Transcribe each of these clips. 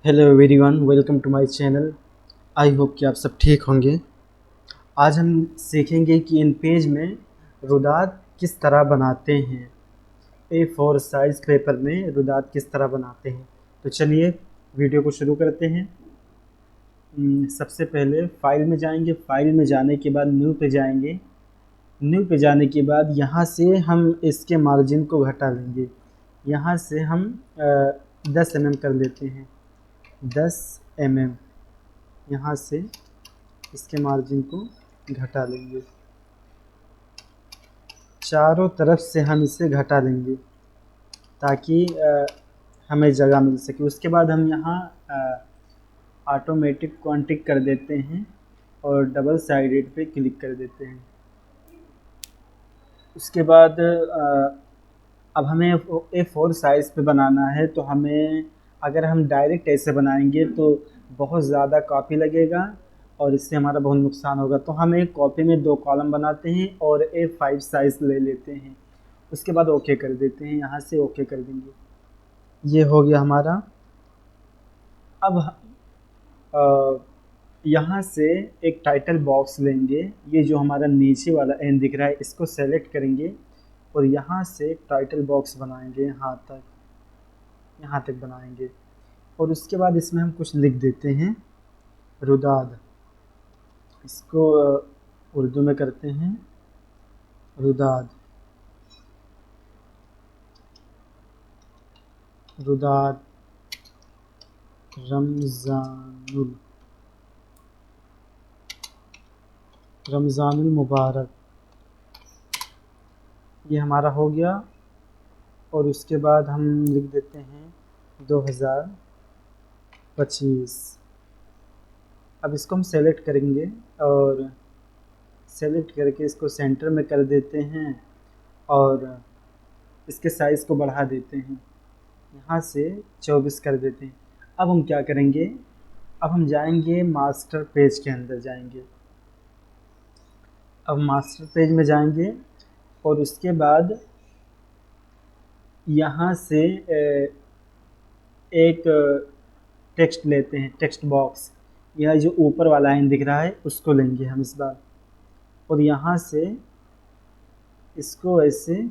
Hello everyone, welcome to my channel. I hope कि आप सब ठीक होंगे। आज हम सीखेंगे कि इन पेज में रुदात किस तरह बनाते हैं। A4 साइज़ पेपर में रुदात किस तरह बनाते हैं। तो चलिए वीडियो को शुरू करते हैं। सबसे पहले फ़ाइल में जाएंगे। फ़ाइल में जाने के बाद न्यू पे जाएंगे। न्यू पे जाने के बाद यहाँ से हम इसके मार्जिन को घटा लेंगे। यहाँ से हम 10 mm कर लेते हैं। 10 mm यहाँ से इसके मार्जिन को घटा लेंगे। चारों तरफ से हम इसे घटा लेंगे ताकि हमें जगह मिल सके। उसके बाद हम यहाँ ऑटोमेटिक क्वांटिक कर देते हैं और डबल साइडेड पे क्लिक कर देते हैं। उसके बाद अब हमें A4 साइज़ पे बनाना है, तो हमें अगर हम डायरेक्ट ऐसे बनाएंगे तो बहुत ज़्यादा कॉपी लगेगा और इससे हमारा बहुत नुकसान होगा। तो हम एक कॉपी में 2 कॉलम बनाते हैं और A5 साइज़ ले लेते हैं। उसके बाद ओके कर देते हैं। यहाँ से ओके कर देंगे। ये हो गया हमारा। अब यहाँ से एक टाइटल बॉक्स लेंगे। ये जो हमारा नीचे वाला एन दिख रहा है, इसको सेलेक्ट करेंगे और यहाँ से टाइटल बॉक्स बनाएंगे। यहाँ तक बनाएंगे और उसके बाद इसमें हम कुछ लिख देते हैं। रुदाद, इसको उर्दू में करते हैं रुदाद। रुदाद रमज़ानुल मुबारक, ये हमारा हो गया। और उसके बाद हम लिख देते हैं 2025। अब इसको हम सेलेक्ट करेंगे और सेलेक्ट करके इसको सेंटर में कर देते हैं और इसके साइज़ को बढ़ा देते हैं। यहाँ से 24 कर देते हैं। अब हम क्या करेंगे, अब हम जाएंगे मास्टर पेज के अंदर जाएंगे। अब मास्टर पेज में जाएंगे और उसके बाद यहाँ से एक टेक्स्ट लेते हैं, टेक्स्ट बॉक्स। यह जो ऊपर वाला लाइन दिख रहा है उसको लेंगे हम इस बार और यहाँ से इसको ऐसे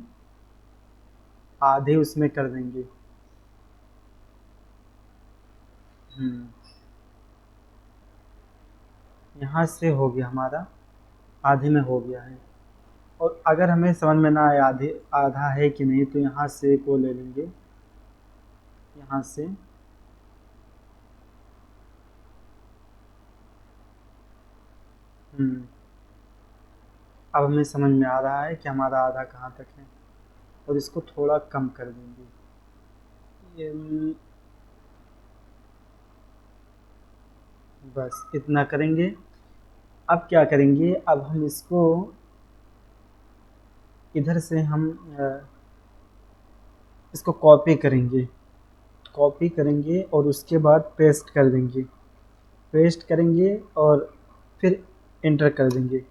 आधे उसमें कर देंगे। यहाँ से हो गया हमारा, आधे में हो गया है। और अगर हमें समझ में ना आए आधा है कि नहीं, तो यहाँ से को ले लेंगे। यहाँ से अब हमें समझ में आ रहा है कि हमारा आधा कहाँ तक है और इसको थोड़ा कम कर देंगे। बस इतना करेंगे। अब क्या करेंगे, अब हम इसको इधर से हम इसको कॉपी करेंगे और उसके बाद पेस्ट कर देंगे। पेस्ट करेंगे और फिर इंटर कर देंगे।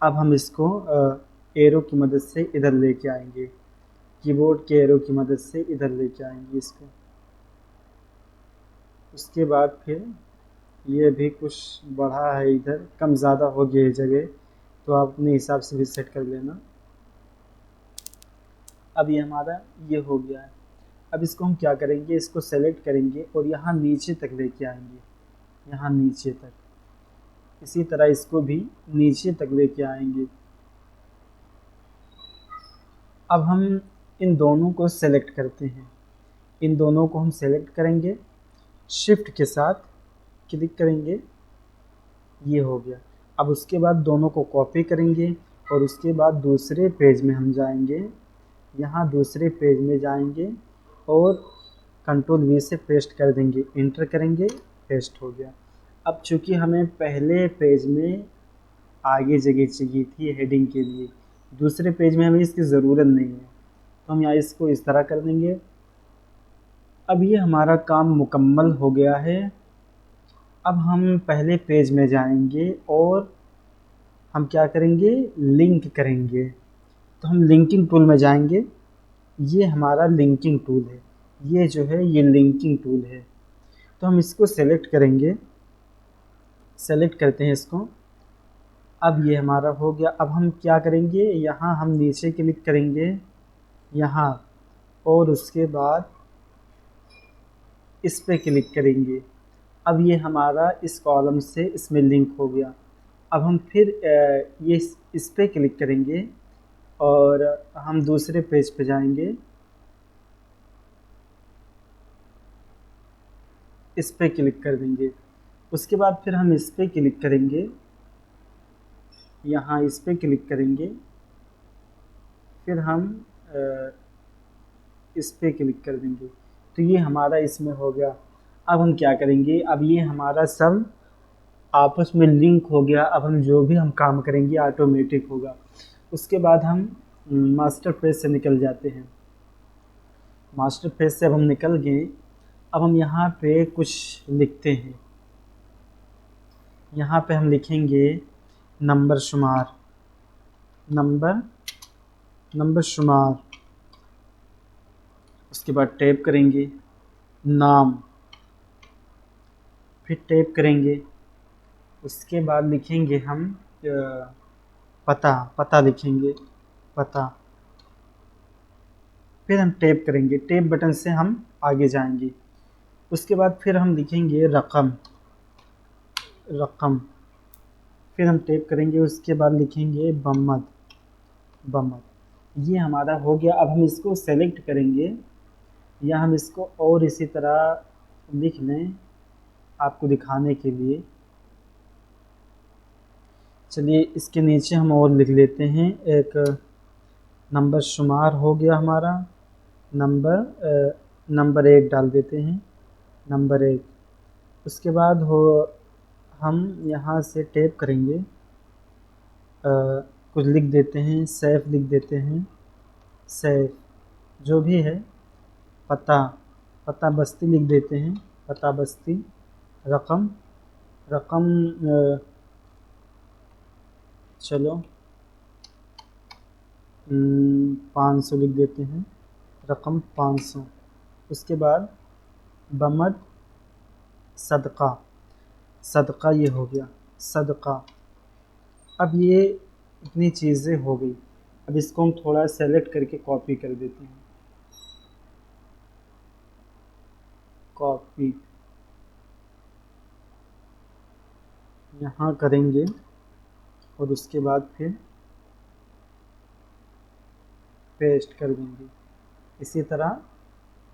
अब हम इसको एरो की मदद से इधर लेके आएंगे। कीबोर्ड के एरो की मदद से इधर लेके आएंगे इसको। उसके बाद फिर ये भी कुछ बढ़ा है, इधर कम ज़्यादा हो गया है जगह, तो आप अपने हिसाब से भी सेट कर लेना। अब ये हमारा ये हो गया है। अब इसको हम क्या करेंगे, इसको सेलेक्ट करेंगे और यहाँ नीचे तक लेके आएंगे, यहाँ नीचे तक। इसी तरह इसको भी नीचे तक लेके आएंगे। अब हम इन दोनों को सेलेक्ट करते हैं। इन दोनों को हम सेलेक्ट करेंगे, शिफ्ट के साथ क्लिक करेंगे। ये हो गया। अब उसके बाद दोनों को कॉपी करेंगे और उसके बाद दूसरे पेज में हम जाएंगे। यहाँ दूसरे पेज में जाएंगे और कंट्रोल V से पेस्ट कर देंगे, इंटर करेंगे, पेस्ट हो गया। अब चूँकि हमें पहले पेज में आगे जगह चाहिए थी हेडिंग के लिए, दूसरे पेज में हमें इसकी ज़रूरत नहीं है, तो हम यहाँ इसको इस तरह कर देंगे। अब ये हमारा काम मुकम्मल हो गया है। अब हम पहले पेज में जाएंगे और हम क्या करेंगे, लिंक करेंगे। तो हम लिंकिंग टूल में जाएंगे। ये हमारा लिंकिंग टूल है, ये जो है ये लिंकिंग टूल है। तो हम इसको सेलेक्ट करेंगे, सेलेक्ट करते हैं इसको। अब ये हमारा हो गया। अब हम क्या करेंगे, यहाँ हम नीचे क्लिक करेंगे यहाँ, और उसके बाद इस पे क्लिक करेंगे। अब ये हमारा इस कॉलम से इसमें लिंक हो गया। अब हम फिर ये इस पे क्लिक करेंगे और हम दूसरे पेज पे जाएंगे, इस पे क्लिक कर देंगे। उसके बाद फिर हम इस पे क्लिक करेंगे, यहाँ इस पे क्लिक करेंगे, फिर हम इस पे क्लिक कर देंगे। तो ये हमारा इसमें हो गया। अब हम क्या करेंगे, अब ये हमारा सब आपस में लिंक हो गया। अब हम जो भी हम काम करेंगे ऑटोमेटिक होगा। उसके बाद हम मास्टर पेज से निकल जाते हैं। मास्टर पेज से अब हम निकल गए। अब हम यहाँ पे कुछ लिखते हैं। यहाँ पे हम लिखेंगे नंबर शुमार, नंबर शुमार। उसके बाद टैप करेंगे नाम, फिर टैप करेंगे। उसके बाद लिखेंगे हम पता लिखेंगे, पता। फिर हम टैप करेंगे, टैप बटन से हम आगे जाएंगे। उसके बाद फिर हम लिखेंगे रकम, फिर हम टैप करेंगे। उसके बाद लिखेंगे बमद। ये हमारा हो गया। अब हम इसको सेलेक्ट करेंगे, या हम इसको और इसी तरह लिख लें आपको दिखाने के लिए। चलिए इसके नीचे हम और लिख लेते हैं, एक नंबर शुमार हो गया हमारा। नंबर 1 डाल देते हैं, नंबर 1। उसके बाद हम यहाँ से टैप करेंगे, कुछ लिख देते हैं, सैफ लिख देते हैं, सैफ जो भी है। पता बस्ती लिख देते हैं, पता बस्ती। रकम चलो 500 लिख देते हैं, रकम 500। उसके बाद बमद सदका ये हो गया, सदका। अब ये इतनी चीज़ें हो गई। अब इसको हम थोड़ा सेलेक्ट करके कॉपी कर देते हैं, कॉपी यहाँ करेंगे, और उसके बाद फिर पेस्ट कर देंगे। इसी तरह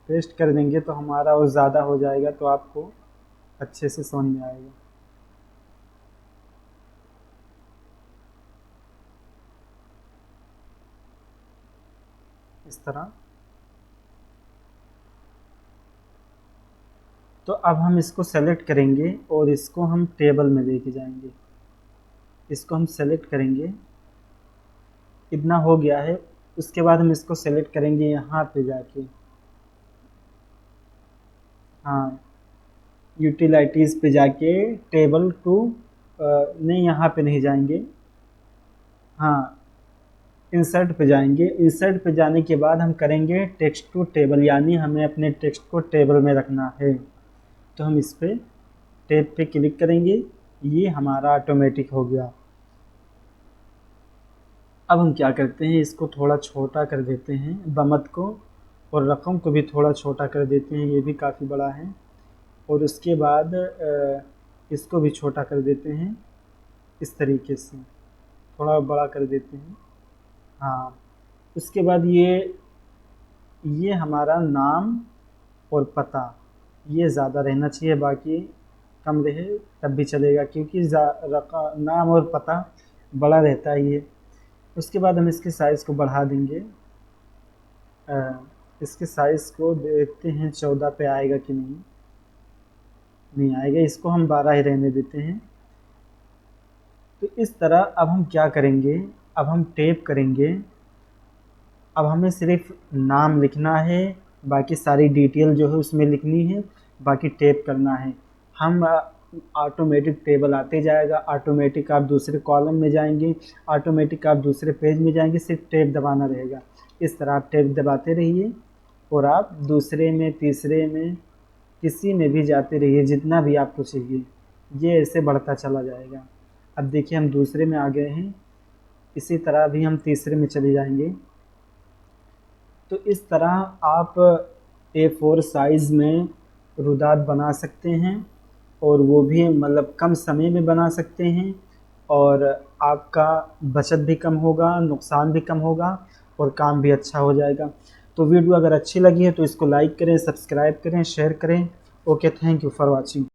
पेस्ट कर देंगे तो हमारा और ज़्यादा हो जाएगा, तो आपको अच्छे से समझ में आएगा। इस तरह। तो अब हम इसको सेलेक्ट करेंगे और इसको हम टेबल में लेके जाएंगे। इसको हम सेलेक्ट करेंगे, इतना हो गया है। उसके बाद हम इसको सेलेक्ट करेंगे यहाँ पे जाके, हाँ यूटिलिटीज़ पे जाके टेबल टू, नहीं यहाँ पे नहीं जाएंगे, हाँ इंसर्ट पे जाएंगे। इंसर्ट पे जाने के बाद हम करेंगे टेक्स्ट टू टेबल, यानी हमें अपने टेक्स्ट को टेबल में रखना है। तो हम इस पे टैब पे क्लिक करेंगे, ये हमारा ऑटोमेटिक हो गया। अब हम क्या करते हैं, इसको थोड़ा छोटा कर देते हैं, बमद को, और रकम को भी थोड़ा छोटा कर देते हैं, ये भी काफ़ी बड़ा है। और उसके बाद इसको भी छोटा कर देते हैं, इस तरीके से थोड़ा बड़ा कर देते हैं, हाँ। उसके बाद ये हमारा नाम और पता, ये ज़्यादा रहना चाहिए, बाकी कम रहे तब भी चलेगा, क्योंकि नाम और पता बड़ा रहता है ये। उसके बाद हम इसके साइज़ को बढ़ा देंगे। इसके साइज़ को देखते हैं 14 पे आएगा कि नहीं आएगा। इसको हम 12 ही रहने देते हैं। तो इस तरह अब हम क्या करेंगे, अब हम टैप करेंगे। अब हमें सिर्फ नाम लिखना है, बाकी सारी डिटेल जो है उसमें लिखनी है, बाकी टैप करना है। हम ऑटोमेटिक टेबल आते जाएगा, ऑटोमेटिक आप दूसरे कॉलम में जाएंगे, ऑटोमेटिक आप दूसरे पेज में जाएंगे, सिर्फ टैप दबाना रहेगा। इस तरह आप टैप दबाते रहिए और आप दूसरे में, इसी में भी जाते रहिए जितना भी आपको चाहिए, ये ऐसे बढ़ता चला जाएगा। अब देखिए हम दूसरे में आ गए हैं, इसी तरह भी हम तीसरे में चले जाएंगे। तो इस तरह आप A4 साइज़ में रुदात बना सकते हैं, और वो भी मतलब कम समय में बना सकते हैं, और आपका बचत भी कम होगा, नुकसान भी कम होगा, और काम भी अच्छा हो जाएगा। तो वीडियो अगर अच्छी लगी है तो इसको लाइक करें, सब्सक्राइब करें, शेयर करें। Okay, thank you for watching.